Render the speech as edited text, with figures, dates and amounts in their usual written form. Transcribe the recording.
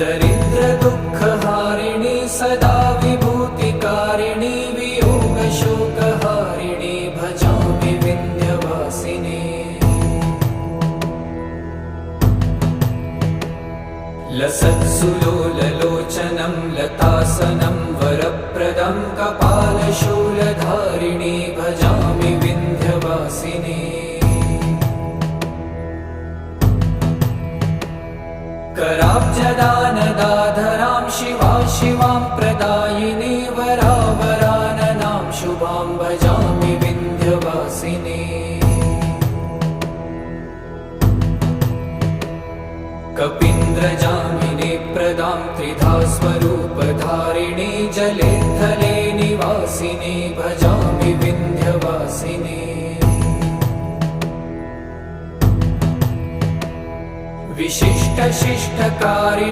दरिद्रदुःखहारिणी सदा विभूतिकारिणी वियोगशोकहारिणी भजामि विन्ध्यवासिनी। लसत्सुलोललोचनं लतासनं वरप्रदं कपालशूलधारिणी भजामि विन्ध्यवासिनी। कराब्जदानदाधरां शिवा शिवां प्रदायिनी वरावराननां शुभां भजामि विन्ध्यवासिनी। कपीन्द्रजामिनी प्रदां त्रिधा स्वरूपधारिणी जले थले निवासिनी भजामि विन्ध्यवासिनी। विशिष्टशिष्टकारिणी